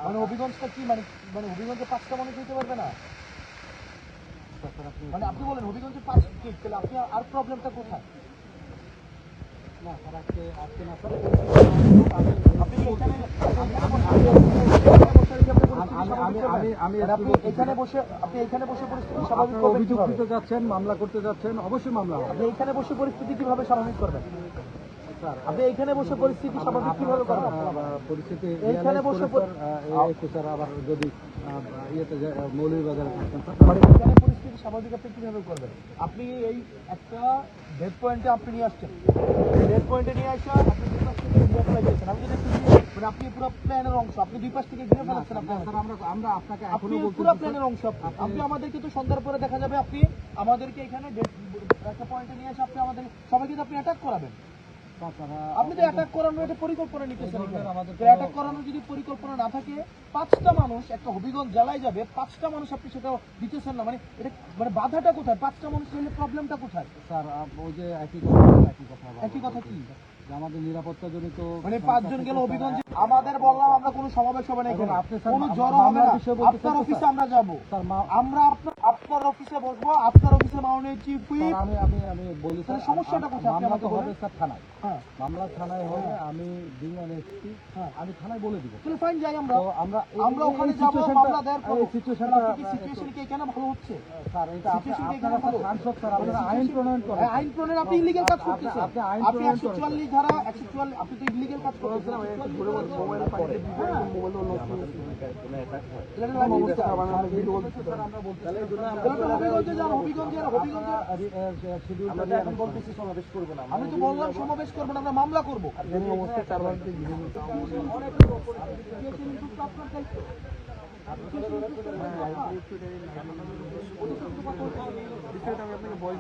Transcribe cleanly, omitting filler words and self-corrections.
মানে হবিগঞ্জটা কি মানে মানে হবিগঞ্জে 5টা মানুষ দিতে পারবে না? মানে আপনি বলেন হবিগঞ্জে 5 ঠিক, তাহলে আপনি আর প্রবলেমটা কোথায়? না স্যার, আজকে না স্যার, আপনি কি এখানে আপনি এখানে বসে পরিস্থিতি স্বাভাবিক করবেন অভিযোগ কিভাবে? দিতে যাচ্ছেন, মামলা করতে যাচ্ছেন, অবশ্যই মামলা হবে। আপনি এখানে বসে পরিস্থিতি কিভাবে স্বাভাবিক করবেন? স্যার আপনি এখানে বসে পরিস্থিতি স্বাভাবিক কিভাবে করবেন? পরিস্থিতি এইখানে বসে স্যার আবার যদি ইয়েতে মৌলভীবাজারে থাকতেন মানে এখানে পরিস্থিতি স্বাভাবিক আপনি কিভাবে করবেন? আপনি এই একটা ডেড পয়েন্টে আপনি নিয়ে আসছেন, ডেড পয়েন্টে নিয়ে আসা আপনি দুই পাশ থেকে ঘিরে ফেলাইছেন। আমি যদি মানে আপনি পুরো প্ল্যানের অংশ, আপনি দুই পাশ থেকে ঘিরে ফেলাচ্ছেন। আমরা আপনাকে আপনি এখনো বলতে পুরো প্ল্যানের অংশ। আপনি আমাদেরকে তো সন্ধ্যার পরে দেখা যাবে আপনি আমাদেরকে এখানে একটা পয়েন্টে নিয়ে এসে আপনি আমাদের সবাইকে তো আপনি অ্যাটাক করাবেন। আপনি তো অ্যাটাক করানোর একটা পরিকল্পনা নিতেছেন। অ্যাটাক করানোর যদি পরিকল্পনা না থাকে, 5টা মানুষ একটা হবিগঞ্জ জেলায় যাবে, 5টা মানুষ আপনি সেটা দিতেছেন না, মানে এটা মানে বাধাটা কোথায়? 5টা মানুষ হলে প্রবলেমটা কোথায়? স্যার ওই যে একই কথা একই কথা কি? যে আমাদের নিরাপত্তা জনিত মানে 5 জন গেল হবিগঞ্জ, আমাদের বললাম আমরা কোনো সমাবেশ হবে না এখানে, কোনো জড়ো হবে না। আপনার অফিসে আমরা যাব, আমরা আপনার অফিসে বসবো, আপনার অফিসে মাননীয় চিফ হুইপ। আমি বলি স্যার, সমস্যাটা কোথায়? আপনি আমাকে বলেন। স্যার থানায়, হ্যাঁ মামলা থানায় হবে, আমি দিন এসপি, আমি থানায় বলে দিব। চলো ফাইন, যাই আমরা, তো আমরা ওখানে যাব, মামলা দায়ের করব। সিচুয়েশনটা সিচুয়েশন কি এখানে ভালো হচ্ছে? স্যার এটা আপনারা সাংসদ স্যার, আপনারা আইন প্রণয়ন করেন। আইন প্রণয়ন, আপনি ইলিগাল কাজ করতেছেন। আপনি আইন আপনি প্রণয়ন 144 ধারা 144, আপনি তো ইলিগাল কাজ করতেছেন। আমি তো বললাম সমাবেশ করবো না, আমরা মামলা করবো।